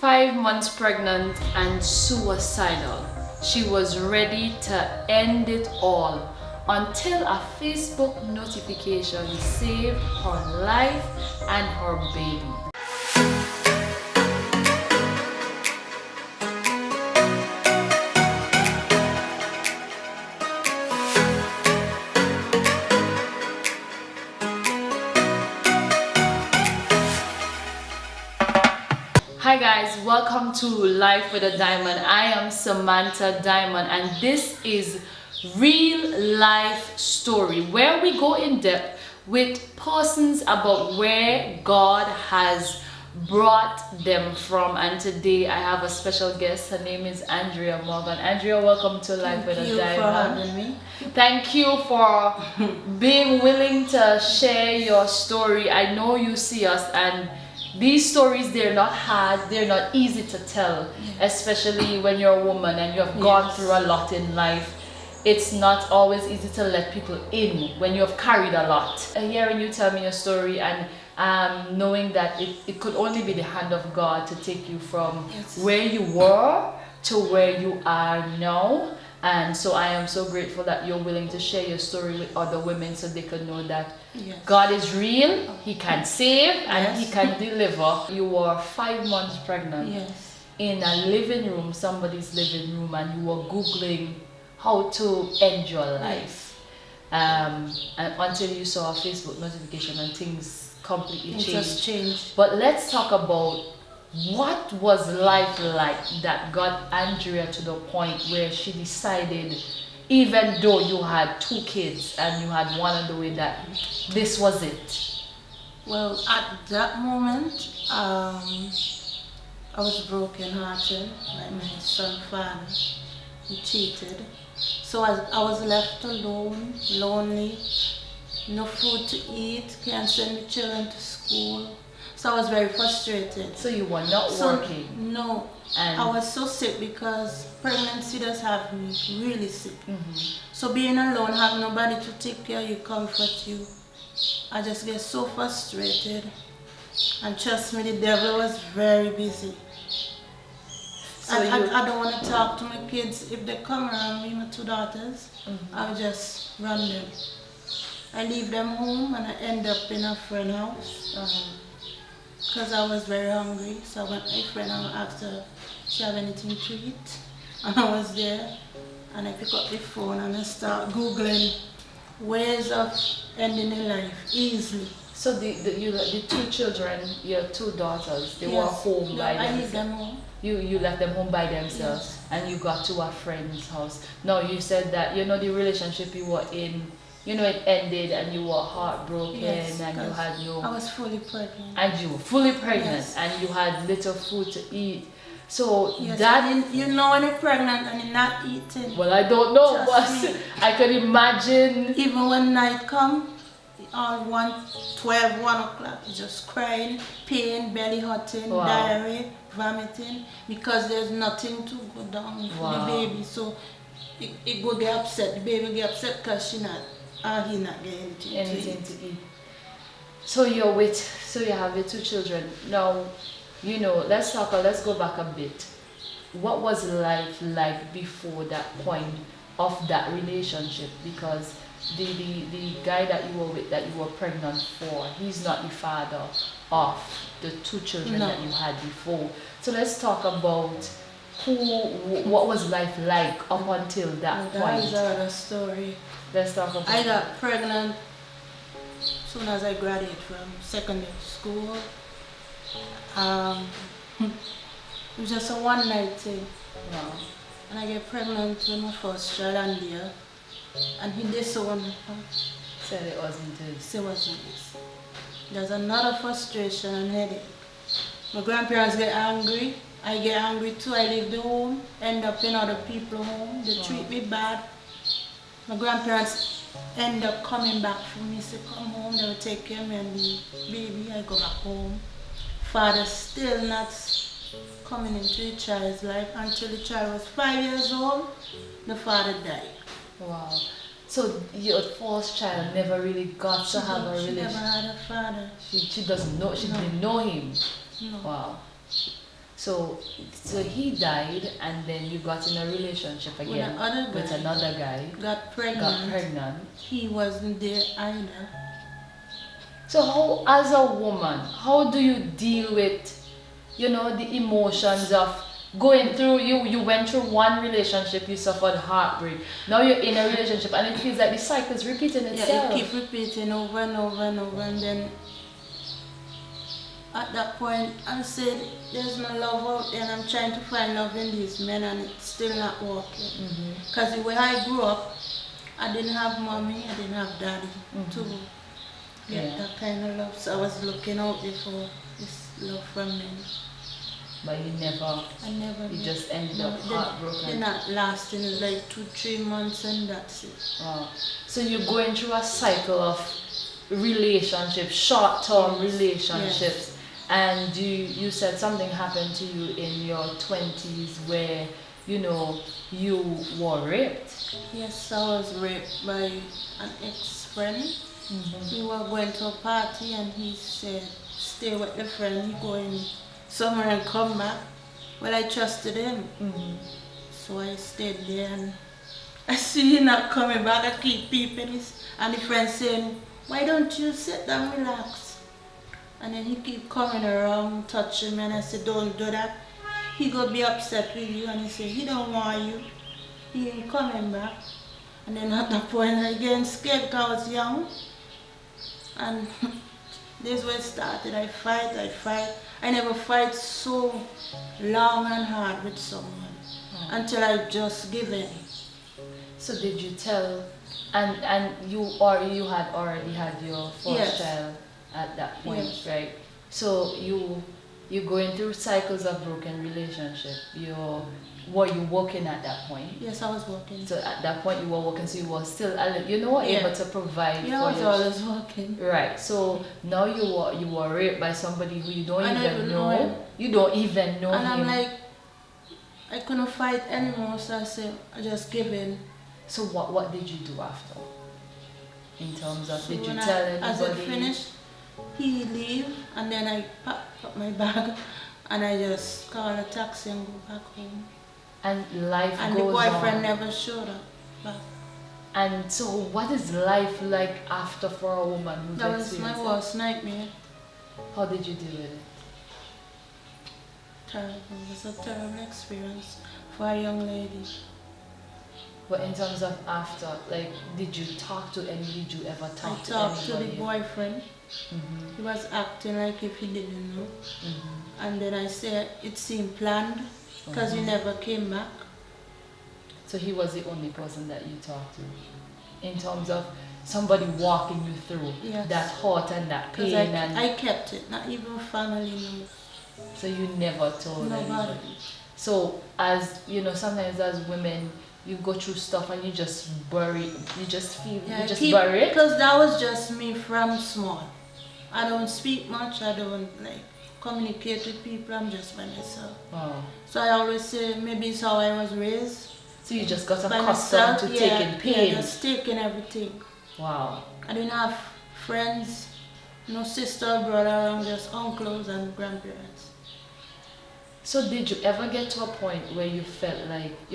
5 months pregnant and suicidal. She was ready to end it all until a Facebook notification saved her life and her baby. Hi guys, welcome to Life with a Diamond. I am Samantha Diamond and this is real life story where we go in depth with persons about where God has brought them from. And today I have a special guest. Her name is Andrea Morgan. Andrea, welcome to Life with a Diamond. Thank you for having me. Thank you for being willing to share your story. I know you see us, and these stories, they're not hard, they're not easy to tell, especially when you're a woman and you have gone through a lot in life. It's not always easy to let people in when you have carried a lot. Hearing you tell me your story and knowing that it could only be the hand of God to take you from where you were to where you are now. And so I am so grateful that you're willing to share your story with other women so they can know that God is real, He can save, and He can deliver. You were 5 months pregnant in a living room, somebody's living room, and you were Googling how to end your life. And until you saw a Facebook notification and things completely changed. But let's talk about what was life like that got Andrea to the point where she decided, even though you had 2 kids and you had one on the way, that this was it? Well, at that moment, I was broken hearted. Like my son father, he cheated. So I was left alone, lonely, no food to eat, can't send the children to school. So I was very frustrated. So you were not working? No. And I was so sick because pregnancy does have me really sick. So being alone, have nobody to take care of you, comfort you, I just get so frustrated. And trust me, the devil was very busy. So I don't want to talk to my kids. If they come around me, my 2 daughters, I'll just run them. I leave them home and I end up in a friend's house. Because I was very hungry, so I went to my friend and asked her if she have anything to eat. And I was there, and I pick up the phone and I start Googling ways of ending a life easily. So the 2 children, your 2 daughters, they were home by themselves? I leave them home. You left them home by themselves, and you got to a friend's house. Now you said that, the relationship you were in, it ended and you were heartbroken and you had no... I was fully pregnant. And you were fully pregnant and you had little food to eat. So that... You know when you're pregnant and you're not eating. Well, I don't know, but I could imagine... Even when night come, on 1 o'clock, you're just crying, pain, belly hurting, diarrhea, vomiting, because there's nothing to go down for the baby. So it go get upset. The baby get upset because he not getting anything to eat. So you have your 2 children. Now, let's go back a bit. What was life like before that point of that relationship? Because the guy that you were with, that you were pregnant for, he's not the father of the 2 children that you had before. So let's talk about what was life like up until that point. That's another story. Let's talk about I got pregnant as soon as I graduated from secondary school. It was just a one-night thing. And I get pregnant with my first child, Andrea, and he disowned me. Said it wasn't his. Said it wasn't his. There's another frustration and headache. My grandparents get angry. I get angry too. I leave the home, end up in other people's home. They treat me bad. My grandparents end up coming back for me. Say, come home, they will take care of me and the baby. I go back home. Father still not coming into the child's life until the child was 5 years old. The father died. Wow. So your first child never really got to have a relationship? She never had a father. She doesn't know, she didn't know him? No. Wow. So he died, and then you got in a relationship again with another guy. Got pregnant. He wasn't there either. So how, as a woman, how do you deal with, the emotions of going through, you went through one relationship, you suffered heartbreak. Now you're in a relationship and it feels like the cycle is repeating itself. Yeah, it keeps repeating over and over and over, and then at that point I said there's no love out there, and I'm trying to find love in these men and it's still not working. Because the way I grew up, I didn't have mommy, I didn't have daddy to get that kind of love. So I was looking out there for this love from men. But you just ended up heartbroken. They're not lasting like 2-3 months and that's it. Wow. So you're going through a cycle of relationships, short-term relationships. Yes. And you said something happened to you in your 20s where, you were raped. Yes, I was raped by an ex-friend. We were going to a party and he said, stay with the friend, he going somewhere and come back. Well, I trusted him. So I stayed there and I see him not coming back. I keep peeping and the friend saying, why don't you sit down, relax? And then he keep coming around, touching me, and I said, don't do that. He gonna be upset with you, and he said, he don't want you. He ain't coming back. And then at that point I getting scared because I was young. And this is where it started. I fight. I never fight so long and hard with someone until I just give in. So did you tell, and you had already had your first child at that point, right? So you're going through cycles of broken relationship. Were you working at that point? Yes, I was working. So at that point you were working, so you were still able to provide for I was always working. Right. So now you were raped by somebody who you don't even know. You don't even know him. And I'm like, I couldn't fight anymore, so I said, I just give in. So what did you do after? In terms of, did you tell anybody? As it finished, he leave, and then I pack up my bag, and I just call a taxi and go back home. And life goes on. And the boyfriend never showed up back. And so what is life like after for a woman who's experienced that? Was my worst nightmare. How did you deal with it? Terrible. It was a terrible experience for a young lady. But in terms of after, like, did you talk to any? Did you ever talk to anybody? I talked to the boyfriend. He was acting like if he didn't know. And then I said it seemed planned because he never came back. So he was the only person that you talked to in terms of somebody walking you through that hurt and that pain. I kept it, not even family knows. So you never told anybody. So as sometimes as women, you go through stuff and you just bury it. You just feel, bury it. Because that was just me from small. I don't speak much, I don't communicate with people, I'm just by myself. Wow. So I always say maybe it's how I was raised. So you just got accustomed to taking pain. Yeah, just taking everything. Wow. I didn't have friends, no sister or brother around, just uncles and grandparents. So did you ever get to a point where you felt like,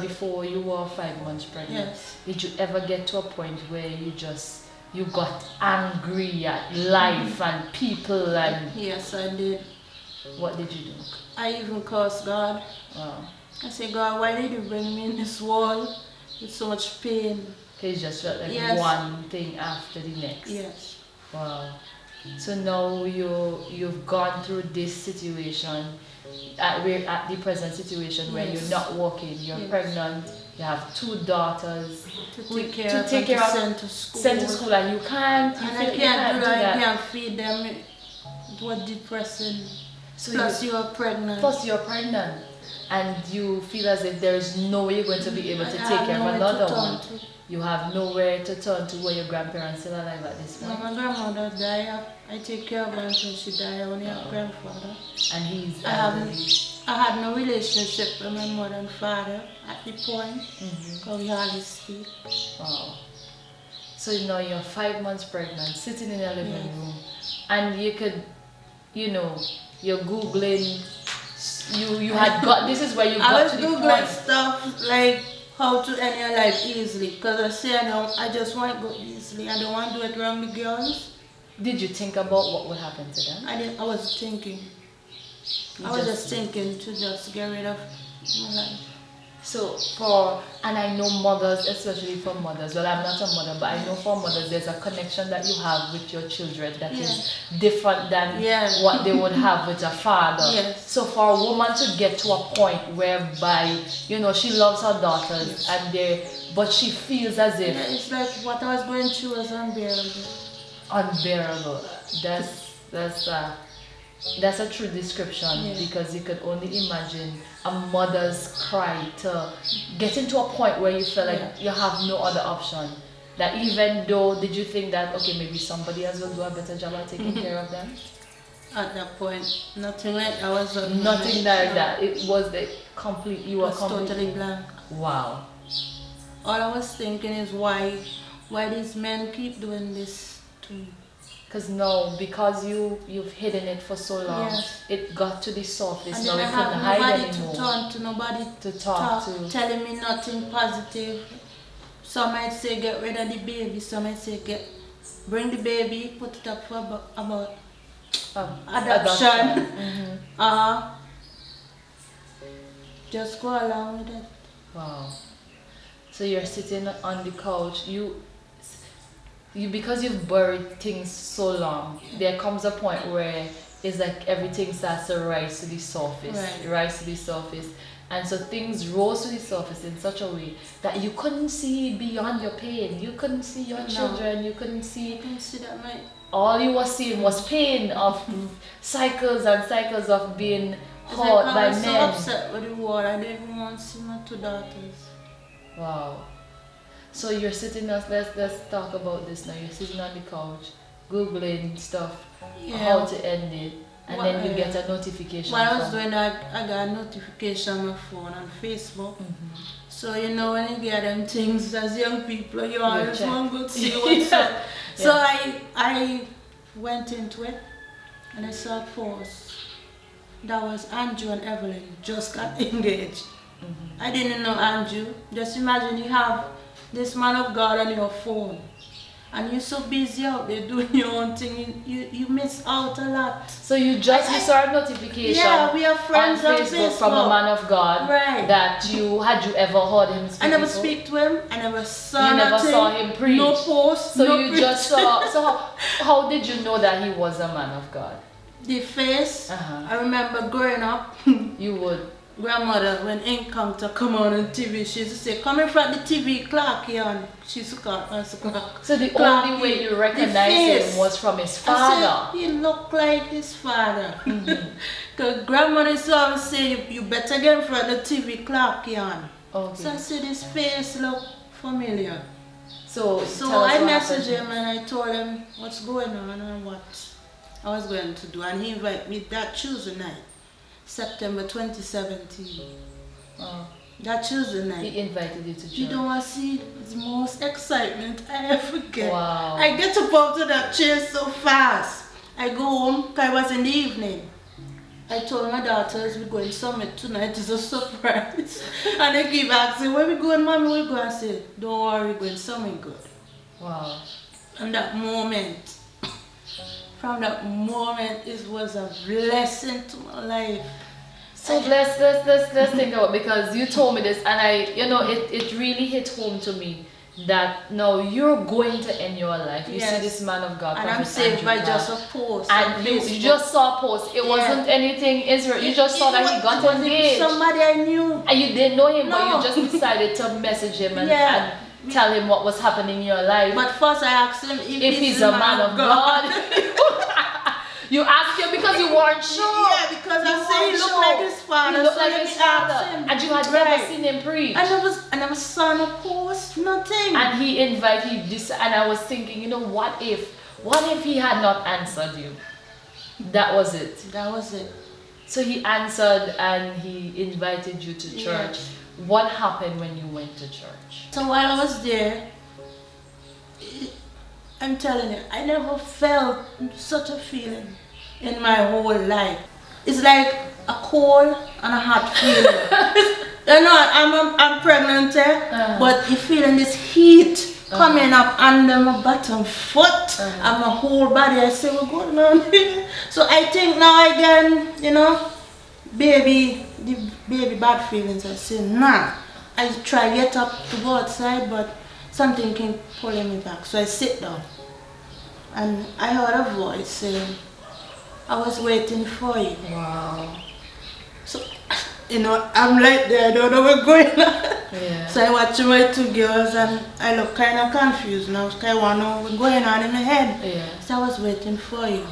before you were 5 months pregnant, did you ever get to a point where you got angry at life and people and... Yes, I did. What did you do? I even cursed God. Wow. I said, God, why did you bring me in this world with so much pain? Because you just felt like one thing after the next. Yes. Wow. So now you've gone through this situation, at the present situation where you're not working, you're pregnant, you have 2 daughters to take care of, send to school, and you can't do that. You can't feed them. It was depressing. So Plus you're pregnant. And you feel as if there is no way you're going to be able to take care of another one. You have nowhere to turn to where your grandparents still alive at this point. No, my grandmother died. I take care of her until she died. I only have grandfather. And he's I had no relationship with my mother and father at the point because we hardly speak. Wow. So now you're 5 months pregnant, sitting in a living room, and you could, you're Googling you had got, this is where you I got was to the googling point. stuff like how to end your life easily, because I say I just want to go easily. I don't want to do it wrong with girls. Did you think about what would happen to them? I was thinking. I was just thinking to just get rid of my life. So and I know mothers, especially for mothers, well, I'm not a mother, but I know for mothers there's a connection that you have with your children that is different than what they would have with a father. Yes. So for a woman to get to a point whereby, you know, she loves her daughters but she feels as if it's like what I was going through was unbearable. Unbearable. That's a true description, because you could only imagine a mother's cry to get into a point where you feel like you have no other option. That even though, did you think that, okay, maybe somebody else will do a better job at taking care of them? At that point, nothing like that was nothing like that. It was the complete, you were totally blank. Wow. All I was thinking is why these men keep doing this to me. Because you've hidden it for so long, it got to the surface. And now then you I couldn't have hide nobody anymore. to turn to, nobody to talk to, telling me nothing positive. Some might say get rid of the baby, some might say bring the baby, put it up for about adoption. Just go along with it. Wow. So you're sitting on the couch, you because you've buried things so long, there comes a point where it's like everything starts to rise to the surface. And so things rose to the surface in such a way that you couldn't see beyond your pain. You couldn't see your children, you couldn't see that, mate. All you were seeing was pain of cycles and cycles of being hurt by men. I was so upset with the war, I didn't even want to see my 2 daughters. Wow. So you're sitting, let's talk about this now. You're sitting on the couch, Googling stuff, how to end it, and then you get a notification. While I was doing that, I got a notification on my phone on Facebook. So you know when you get them things as young people, you always want to go see what's up. So I went into it and I saw a post that was Andrew and Evelyn just got engaged. I didn't know Andrew. Just imagine you have this man of God on your phone and you're so busy out there doing your own thing, you miss out a lot. So you saw a notification we are friends on Facebook from a man of God that had you ever heard him speak? I never speak to him, I never saw You never nothing, saw him preach? No post, so no you preach. just saw, so how did you know that he was a man of God? The face, I remember growing up, you would. Grandmother, when income to come on TV, she used to say, come in front of the TV, Clark, and she used to call us Clark. So the only way you recognized him was from his father? I said, he looked like his father. Because grandmother used to always say, you better get in front of the TV, Clark, Okay. So I said, his face looked familiar. So I messaged him and I told him what's going on and what I was going to do. And he invited me that Tuesday night. September 2017. That Tuesday night. He invited you to church. You don't want to see the most excitement I ever get. Wow. I get up out of that chair so fast. I go home, because it was in the evening. I told my daughters we're going summit tonight, it's a surprise. And they keep asking, where we going, mommy, where we going? I said, don't worry, we're going somewhere good. Wow. And that moment, from that moment, it was a blessing to my life. So let's think about, because you told me this and it really hit home to me that now you're going to end your life. You see this man of God. And I'm saved by just a post. And you just saw a post. It wasn't anything Israel. You just saw that he got engaged. Somebody I knew. And you didn't know him, but you just decided to message him and tell him what was happening in your life. But first I asked him if he's a man of God. You asked him because you weren't sure. Yeah, because I said he looked like his father. He looked like his father. And you had never seen him preach. I never saw no post, nothing. And he invited this, and I was thinking, what if he had not answered you? That was it. That was it. So he answered and he invited you to church. Yes. What happened when you went to church? So while I was there, I'm telling you, I never felt such a feeling in my whole life. It's like a cold and a hot feeling. You know, I'm pregnant, but you feeling this heat coming up under my bottom foot and my whole body. I say, what's going on here? So I think now again, you know, the baby bad feelings. I say, nah. I try get up to go outside, but something came pulling me back. So I sit down and I heard a voice saying, I was waiting for you. Wow. So, you know, I'm like there, I don't know what's going on. Yeah. So I watch my 2 girls and I look kind of confused now. I want to know what's going on in my head. Yeah. So I was waiting for you.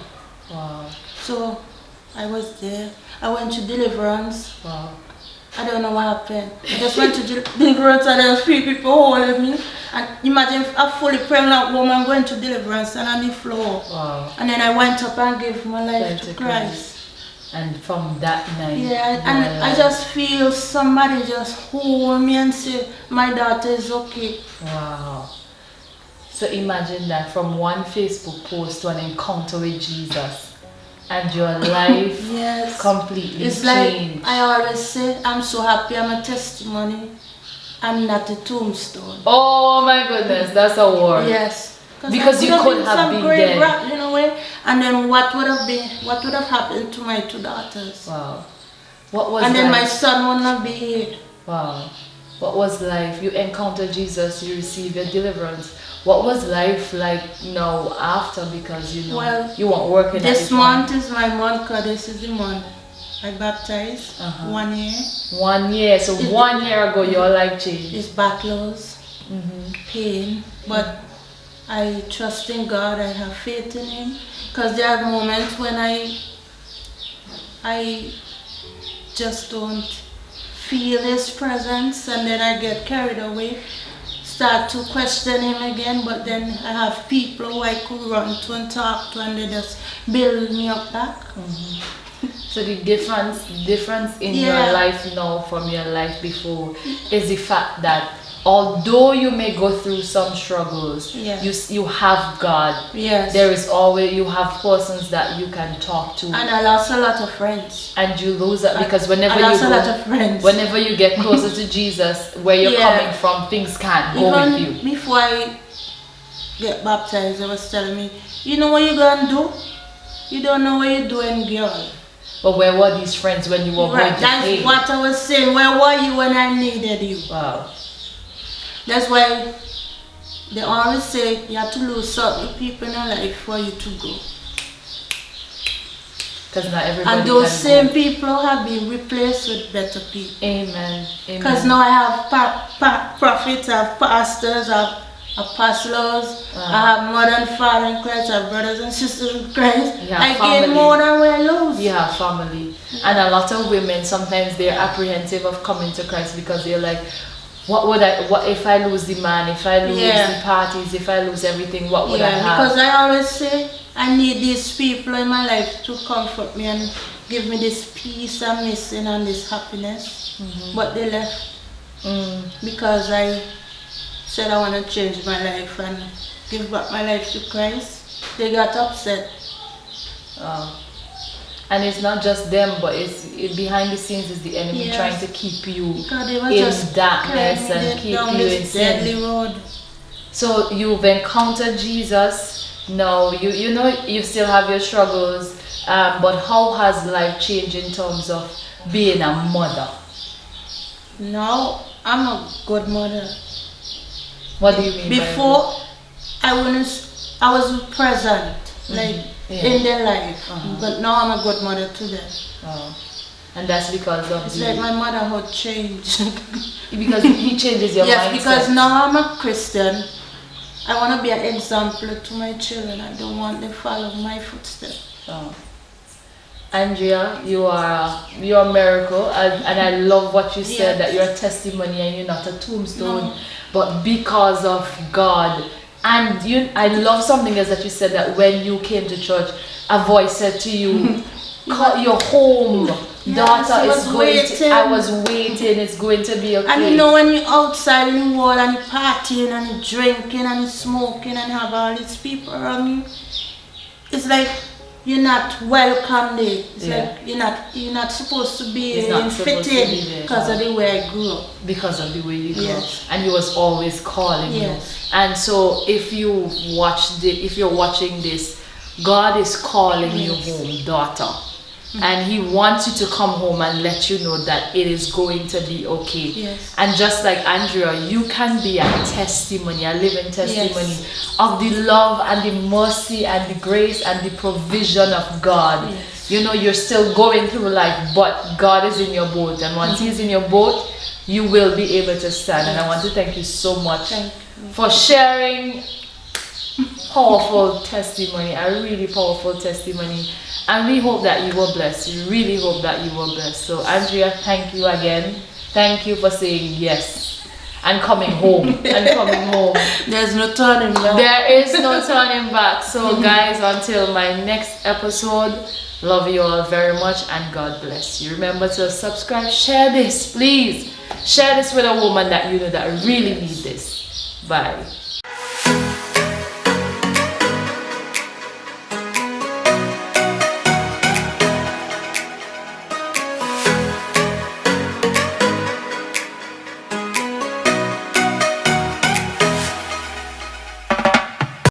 Wow. So I was there. I went to deliverance. Wow. I don't know what happened. I just went to deliverance and there were 3 people holding me. And imagine a fully pregnant woman going to deliverance and on the floor. Wow. And then I went up and gave my life to Christ. And from that night, yeah, and I just feel somebody just hold me and say, my daughter is okay. Wow. So imagine that, from one Facebook post to an encounter with Jesus, and your life yes. completely it's changed. Like I always say, I'm so happy I'm a testimony. I'm not a tombstone. Oh my goodness, that's a word. Yes. Because you could have been dead. Rat, in a way, and then what would have happened to my 2 daughters? Wow. What was and then life? My son would not be here. Wow. What was life? You encountered Jesus, you received your deliverance. What was life like now after? Because you know, well, you weren't working. This month is my month, because this is the month I baptized. 1 year. 1 year. So 1 year ago, your life changed. It's battles, pain, but I trust in God. I have faith in Him, because there are moments when I just don't feel His presence, and then I get carried away, start to question Him again. But then I have people who I could run to and talk to, and they just build me up back. So the difference in your life now from your life before is the fact that although you may go through some struggles, you have God. Yes. There is always, you have persons that you can talk to. And I lost a lot of friends. And you lose that because whenever I lost a lot of friends. Whenever you get closer to Jesus, where you're coming from, things can't go with you. Even before I get baptized, they was telling me, you know what you're gonna do? You don't know what you're doing, girl. But where were these friends when you were going to That's what I was saying. Where were you when I needed you? Wow. That's why they always say you have to lose certain people in your life for you to grow. Because not everybody. And those same people have been replaced with better people. Amen. Because now I have prophets, I have pastors, I have apostles, I have mother and father in Christ, I have brothers and sisters in Christ. I gain more than where I lose. You have family. And a lot of women, sometimes they're apprehensive of coming to Christ because they're like, what if I lose the man, if I lose the parties, if I lose everything, what would I have? Because I always say I need these people in my life to comfort me and give me this peace I'm missing and this happiness. But they left because I said I want to change my life and give back my life to Christ. They got upset. And it's not just them, but behind the scenes is the enemy trying to keep you in darkness and keep you in sin. Road. So you've encountered Jesus. Now you know you still have your struggles, but how has life changed in terms of being a mother? Now I'm a good mother. What do you mean? Before I was present, in their life, but now I'm a good mother to them. And that's because of it's like my motherhood changed. Because he changes your mindset. Yes, because now I'm a Christian. I want to be an example to my children. I don't want them to follow my footsteps. Andrea, you're a miracle, and I love what you said, that you're a testimony and you're not a tombstone, but because of God. And I love something else that you said, that when you came to church, a voice said to you, "You're home, daughter. I was waiting. It's going to be okay." And you know, when you're outside in the world and you're partying and you're drinking and you're smoking and you have all these people around you, it's like you're not welcome there. It's Yeah. like you're not supposed to be It's not supposed to be fitting there. because of the way I grew up. Because of the way you grew up. Yes. And he was always calling Yes. you. And so if you're watching this, God is calling you home, daughter. And he wants you to come home and let you know that it is going to be okay. Yes. And just like Andrea, you can be a testimony, a living testimony of the love and the mercy and the grace and the provision of God. Yes. You know, you're still going through life, but God is in your boat. And once he's in your boat, you will be able to stand. And I want to thank you so much for sharing powerful testimony, a really powerful testimony. And we hope that you were blessed. We really hope that you were blessed. So Andrea, thank you again. Thank you for saying yes and coming home. There's no turning back. There is no turning back. So guys, until my next episode, love you all very much and God bless you. Remember to subscribe, share this, please. Share this with a woman that you know that really needs this. Bye.